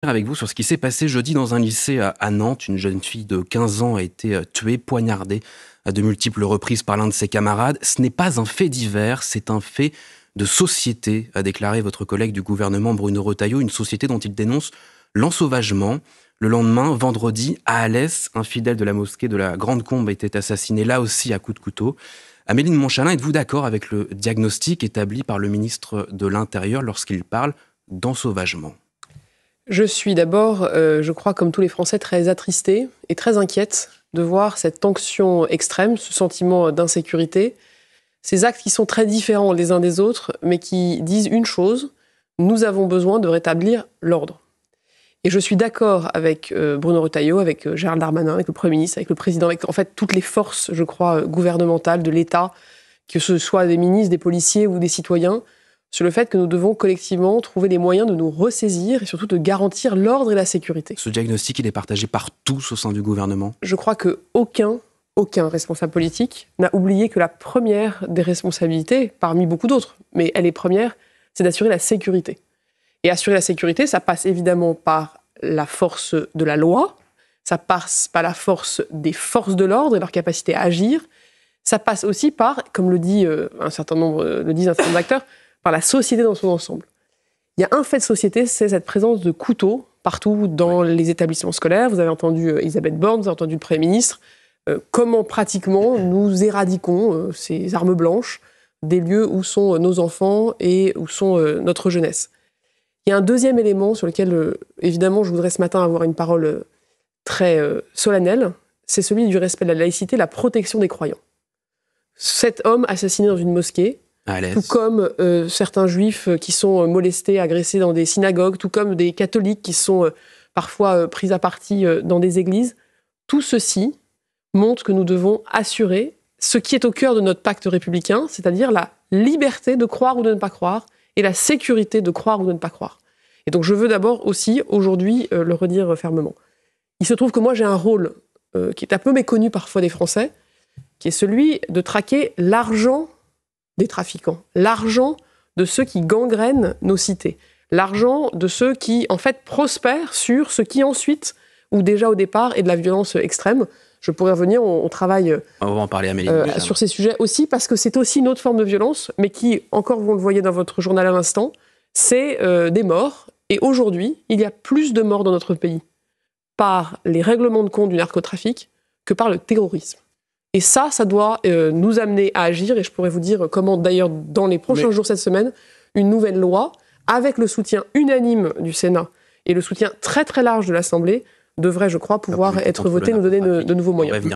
Avec vous sur ce qui s'est passé jeudi dans un lycée à Nantes. Une jeune fille de 15 ans a été tuée, poignardée à de multiples reprises par l'un de ses camarades. Ce n'est pas un fait divers, c'est un fait de société, a déclaré votre collègue du gouvernement Bruno Retailleau, une société dont il dénonce l'ensauvagement. Le lendemain, vendredi, à Alès, un fidèle de la mosquée de la Grande Combe était assassiné là aussi à coups de couteau. Amélie de Montchalin, êtes-vous d'accord avec le diagnostic établi par le ministre de l'Intérieur lorsqu'il parle d'ensauvagement ? Je suis d'abord, je crois, comme tous les Français, très attristée et très inquiète de voir cette tension extrême, ce sentiment d'insécurité, ces actes qui sont très différents les uns des autres, mais qui disent une chose: nous avons besoin de rétablir l'ordre. Et je suis d'accord avec Bruno Retailleau, avec Gérald Darmanin, avec le Premier ministre, avec le Président, avec en fait toutes les forces, je crois, gouvernementales de l'État, que ce soit des ministres, des policiers ou des citoyens, sur le fait que nous devons collectivement trouver les moyens de nous ressaisir et surtout de garantir l'ordre et la sécurité. Ce diagnostic, il est partagé par tous au sein du gouvernement ? Je crois qu'aucun responsable politique n'a oublié que la première des responsabilités, parmi beaucoup d'autres, mais elle est première, c'est d'assurer la sécurité. Et assurer la sécurité, ça passe évidemment par la force de la loi, ça passe par la force des forces de l'ordre et leur capacité à agir, ça passe aussi par, comme le disent un certain nombre d'acteurs, par la société dans son ensemble. Il y a un fait de société, c'est cette présence de couteaux partout dans les établissements scolaires. Vous avez entendu Elisabeth Borne, vous avez entendu le Premier ministre. Comment pratiquement nous éradiquons ces armes blanches des lieux où sont nos enfants et où sont notre jeunesse. Il y a un deuxième élément sur lequel, évidemment, je voudrais ce matin avoir une parole très solennelle, c'est celui du respect de la laïcité, la protection des croyants. Cet homme assassiné dans une mosquée, tout comme certains juifs qui sont molestés, agressés dans des synagogues, tout comme des catholiques qui sont parfois pris à partie dans des églises. Tout ceci montre que nous devons assurer ce qui est au cœur de notre pacte républicain, c'est-à-dire la liberté de croire ou de ne pas croire et la sécurité de croire ou de ne pas croire. Et donc je veux d'abord aussi, aujourd'hui, le redire fermement. Il se trouve que moi j'ai un rôle qui est un peu méconnu parfois des Français, qui est celui de traquer l'argent des trafiquants, l'argent de ceux qui gangrènent nos cités, l'argent de ceux qui, en fait, prospèrent sur ce qui ensuite, ou déjà au départ, est de la violence extrême. Je pourrais revenir, on travaille on va en parler, Amélie, sur ces sujets aussi, parce que c'est aussi une autre forme de violence, mais qui, encore vous le voyez dans votre journal à l'instant, c'est des morts. Et aujourd'hui, il y a plus de morts dans notre pays par les règlements de compte du narcotrafic que par le terrorisme. Et ça doit nous amener à agir, et je pourrais vous dire comment, d'ailleurs, dans les prochains jours, cette semaine, une nouvelle loi, avec le soutien unanime du Sénat et le soutien très très large de l'Assemblée, devrait, je crois, pouvoir être votée, nous donner de nouveaux moyens.